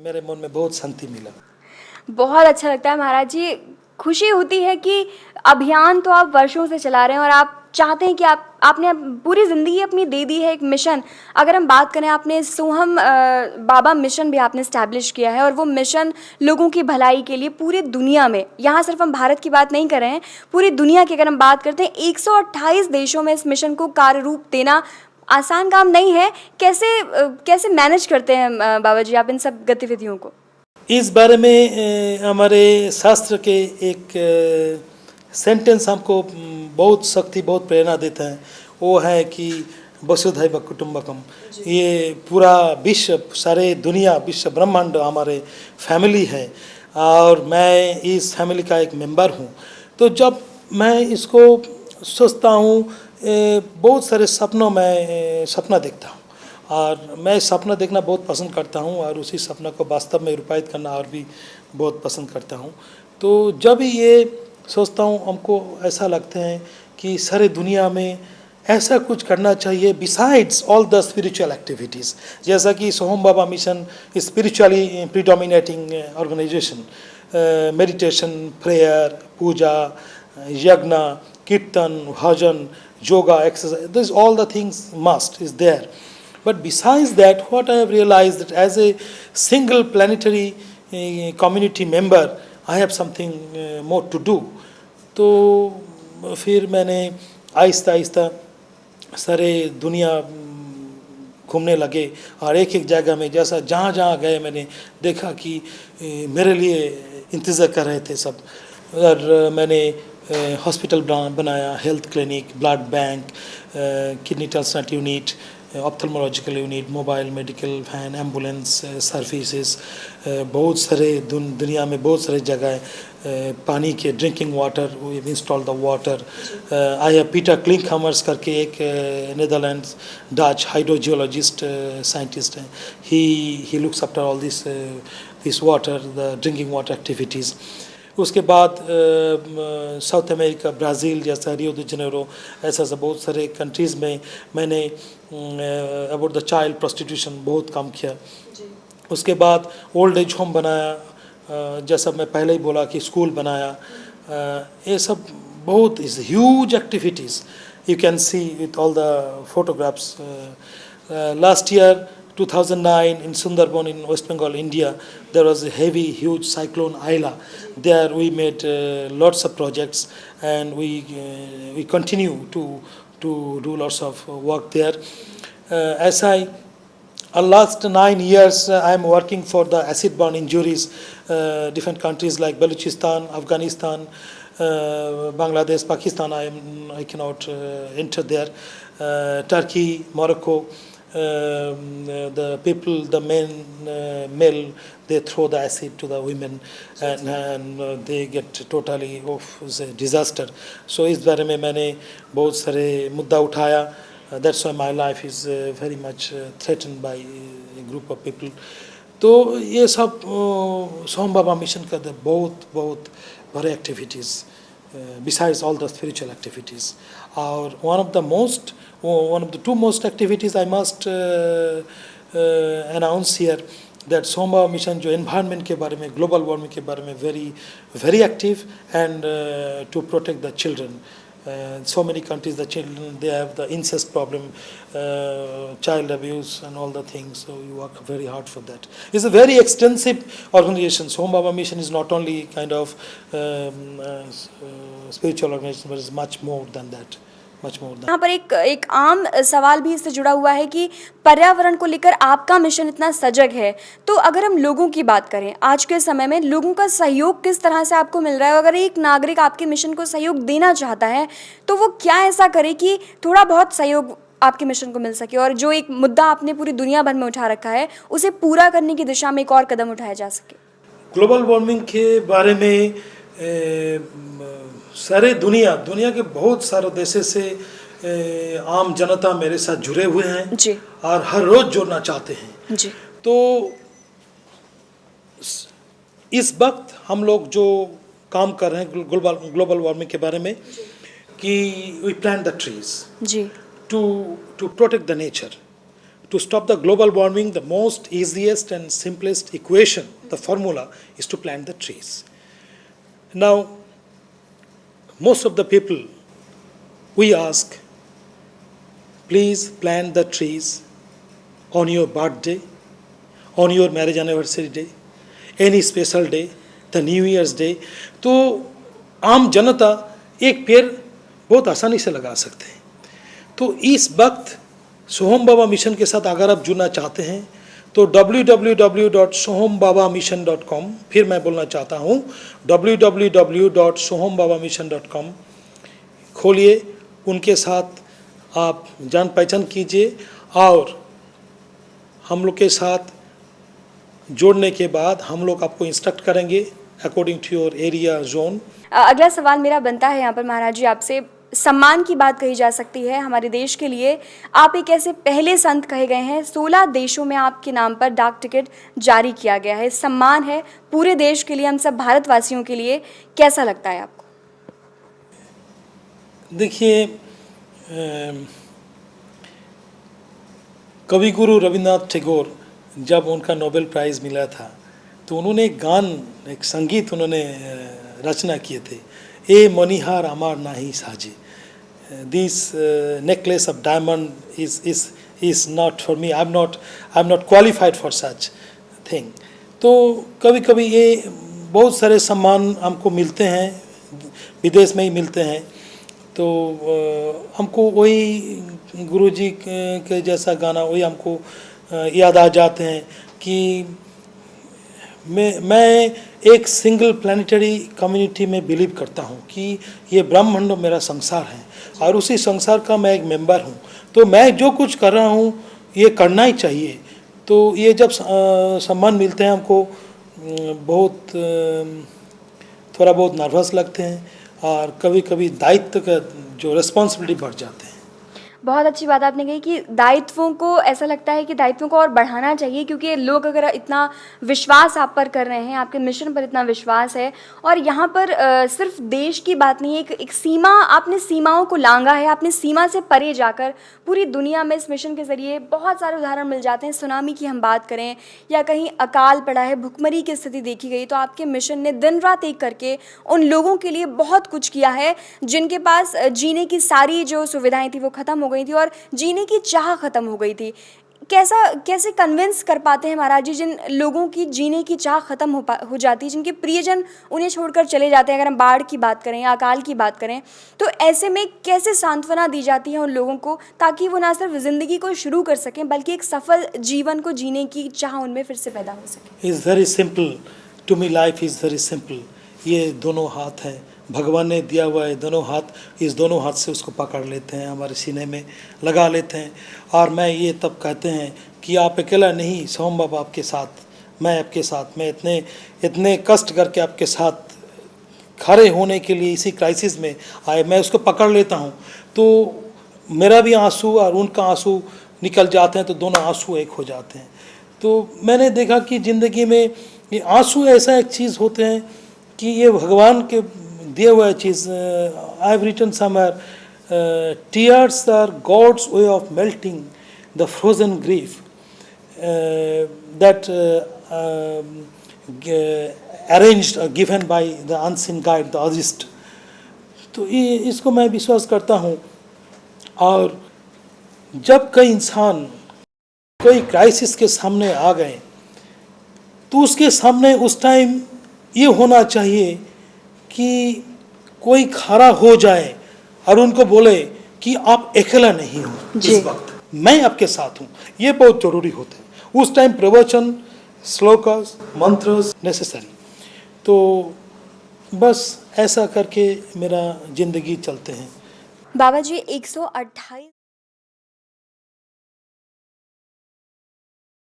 मेरे मन में बहुत शांति मिला। बहुत अच्छा लगता है महाराज जी। खुशी होती है कि अभियान तो आप वर्षों से चला रहे हैं और आप चाहते हैं कि आपने पूरी ज़िंदगी अपनी दे दी है एक मिशन। अगर हम बात करें, आपने सोहम बाबा मिशन भी आपने इस्टेब्लिश किया है और वो मिशन लोगों की भलाई के लिए पूरी दुनिया में, यहाँ सिर्फ हम भारत की बात नहीं कर रहे हैं, पूरी दुनिया की अगर हम बात करते हैं 128 देशों में इस मिशन को कार्य रूप देना आसान काम नहीं है। कैसे मैनेज करते हैं बाबा जी आप इन सब गतिविधियों को? इस बारे में हमारे शास्त्र के एक सेंटेंस हमको बहुत शक्ति, बहुत प्रेरणा देता है। वो है कि वसुधैव कुटुंबकम। ये पूरा विश्व, सारे दुनिया, विश्व ब्रह्मांड हमारे फैमिली है और मैं इस फैमिली का एक मेंबर हूँ। तो जब मैं इसको सोचता हूँ, बहुत सारे सपनों में सपना देखता हूँ और मैं सपना देखना बहुत पसंद करता हूँ और उसी सपना को वास्तव में रूपायित करना और भी बहुत पसंद करता हूँ। तो जब ये सोचता हूँ, हमको ऐसा लगता है कि सारे दुनिया में ऐसा कुछ करना चाहिए besides all the spiritual activities. जैसा कि Soham Baba mission spiritually predominating organisation, meditation, prayer, puja, yagya, kirtan, bhajan, yoga, exercise, this all the things must is there. But besides that, what I have realized that as a single planetary community member, I have something more to do. तो फिर मैंने आहिस्ता आहिस्ता सारे दुनिया घूमने लगे और एक एक जगह में जैसा जहाँ जहाँ गए मैंने देखा कि मेरे लिए इंतज़ार कर रहे थे सब। और मैंने हॉस्पिटल बनाया, health clinic, blood bank, kidney transplant unit, ophthalmological unit, mobile medical van, ambulance services, बहुत सारे दुनिया में बहुत सारे जगह पानी के drinking water, we have installed the water. I have Peter Klinkhammers करके एक नेदरलैंड्स डच हाइड्रोजियोलॉजिस्ट साइंटिस्ट हैं। He looks after all this water, the drinking water activities. उसके बाद साउथ अमेरिका, ब्राज़ील जैसा, रियो द जेनेरो, ऐसा बहुत सारे countries में मैंने अबाउट द चाइल्ड प्रोस्टिट्यूशन बहुत काम किया। उसके बाद ओल्ड एज होम बनाया, जैसा मैं पहले ही बोला कि स्कूल बनाया। ये सब बहुत is huge activities, you can see with all the photographs. Last year 2009 in Sundarban in West Bengal, India, there was a heavy, huge cyclone Aila. There we made lots of projects and we continue to do lots of work there. As I last 9 years I am working for the acid burn injuries, different countries like Balochistan, Afghanistan, Bangladesh, Pakistan. I cannot enter there. Turkey, Morocco. The people, the men, male, they throw the acid to the women and they get totally off, it's a disaster. So इस बारे में मैंने बहुत सारे मुद्दा उठाया। That's why my life is very much threatened by a group of people. तो ये सब सोहम बाबा मिशन का बहुत बहुत बड़े activities besides all the spiritual activities. Or one of the two most activities I must announce here, that Soham Baba mission जो environment के बारे में, global warming के बारे में very active and to protect the children. So many countries, the children, they have the incest problem, child abuse and all the things, so we work very hard for that. It's a very extensive organization. Soham Baba Mission is not only kind of spiritual organization, but it's much more than that. यहाँ पर एक आम सवाल भी इससे जुड़ा हुआ है कि पर्यावरण को लेकर आपका मिशन इतना सजग है, तो अगर हम लोगों की बात करें, आज के समय में लोगों का सहयोग किस तरह से आपको मिल रहा है? अगर एक नागरिक आपके मिशन को सहयोग देना चाहता है तो वो क्या ऐसा करे कि थोड़ा बहुत सहयोग आपके मिशन को मिल सके और जो एक मुद्दा आपने पूरी दुनिया भर में उठा रखा है उसे पूरा करने की दिशा में एक और कदम उठाया जा सके? ग्लोबल वार्मिंग के बारे में सारे दुनिया के बहुत सारे देशों से आम जनता मेरे साथ जुड़े हुए हैं जी। और हर रोज जुड़ना चाहते हैं जी। तो इस वक्त हम लोग जो काम कर रहे हैं ग्लोबल वार्मिंग के बारे में कि वी प्लांट द ट्रीज जी, to protect the nature, to stop the global warming, the most easiest and simplest equation, the formula, is to plant the trees. Now, most of the people, we ask, please plant the trees on your birthday, on your marriage anniversary day, any special day, the New Year's Day. तो आम जनता एक पेड़ बहुत आसानी से लगा सकते हैं. तो इस वक्त सोहम बाबा मिशन के साथ अगर आप जुड़ना चाहते हैं तो www.sohambabamission.com, फिर मैं बोलना चाहता हूँ www.sohambabamission.com खोलिए, उनके साथ आप जान पहचान कीजिए और हम लोग के साथ जोड़ने के बाद हम लोग आपको इंस्ट्रक्ट करेंगे according to your area zone. अगला सवाल मेरा बनता है यहाँ पर महाराज जी आपसे, सम्मान की बात कही जा सकती है हमारे देश के लिए. आप एक ऐसे पहले संत कहे गए हैं, 16 देशों में आपके नाम पर डाक टिकट जारी किया गया है. सम्मान है पूरे देश के लिए, हम सब भारतवासियों के लिए. कैसा लगता है आपको? देखिए, कवि गुरु रविन्द्रनाथ टैगोर जब उनका नोबेल प्राइज़ मिला था तो उन्होंने एक गान, एक संगीत उन्होंने रचना किए थे. ए मनिहार अमार नाही साजे, this necklace of diamond is not for me, I'm not qualified for such thing. तो कभी कभी ये बहुत सारे सम्मान हमको मिलते हैं, विदेश में ही मिलते हैं. तो हमको वही गुरुजी के जैसा गाना वही हमको याद आ जाते हैं कि मैं एक सिंगल प्लानिटरी कम्युनिटी में बिलीव करता हूँ कि ये ब्रह्मांड मेरा संसार है और उसी संसार का मैं एक मेंबर हूँ. तो मैं जो कुछ कर रहा हूँ ये करना ही चाहिए. तो ये जब सम्मान मिलते हैं हमको बहुत थोड़ा बहुत नर्वस लगते हैं और कभी कभी दायित्व का जो रिस्पॉन्सिबिलिटी बढ़ जाते हैं. बहुत अच्छी बात आपने कही कि दायित्वों को, ऐसा लगता है कि दायित्वों को और बढ़ाना चाहिए, क्योंकि लोग अगर इतना विश्वास आप पर कर रहे हैं, आपके मिशन पर इतना विश्वास है, और यहाँ पर सिर्फ देश की बात नहीं है, एक सीमा, आपने सीमाओं को लांगा है, आपने सीमा से परे जाकर पूरी दुनिया में इस मिशन के ज़रिए बहुत सारे उदाहरण मिल जाते हैं. सुनामी की हम बात करें या कहीं अकाल पड़ा है, भुखमरी की स्थिति देखी गई, तो आपके मिशन ने दिन रात एक करके उन लोगों के लिए बहुत कुछ किया है जिनके पास जीने की सारी जो सुविधाएँ थी वो ख़त्म हो गई थी और जीने की चाह खत्म हो गई थी. कैसे कन्विंस कर पाते हैं महाराज जी जिन लोगों की जीने की चाह खत्म हो जाती है, जिनके प्रियजन उन्हें छोड़कर चले जाते हैं, अगर हम बाढ़ की बात करें या अकाल की बात करें, तो ऐसे में कैसे सांत्वना दी जाती है उन लोगों को ताकि वो ना सिर्फ ज़िंदगी को शुरू कर सकें बल्कि एक सफल जीवन को जीने की चाह उनमें फिर से पैदा हो सके? Is very simple to me, life is very simple. ये दोनों हाथ हैं, भगवान ने दिया हुआ है दोनों हाथ, इस दोनों हाथ से उसको पकड़ लेते हैं, हमारे सीने में लगा लेते हैं. और मैं ये तब कहते हैं कि आप अकेला नहीं, सोहम बाबा आपके साथ, मैं आपके साथ, मैं इतने कष्ट करके आपके साथ खड़े होने के लिए इसी क्राइसिस में आए, मैं उसको पकड़ लेता हूँ तो मेरा भी आंसू और उनका आंसू निकल जाते हैं, तो दोनों आंसू एक हो जाते हैं. तो मैंने देखा कि ज़िंदगी में ये आंसू ऐसा एक चीज़ होते हैं कि ये भगवान के दिए हुआ चीज़. I have written somewhere, tears are God's way of melting the frozen grief that arranged given by the unseen guide the adjust. तो ये इसको मैं विश्वास करता हूँ. और जब कई इंसान कोई क्राइसिस के सामने आ गए तो उसके सामने उस टाइम ये होना चाहिए कि कोई खड़ा हो जाए और उनको बोले कि आप अकेला नहीं हो, इस वक्त मैं आपके साथ हूँ. ये बहुत ज़रूरी होता है. उस टाइम प्रवचन, श्लोकस, मंत्रस नेसेसरी. तो बस ऐसा करके मेरा ज़िंदगी चलते हैं. बाबा जी 128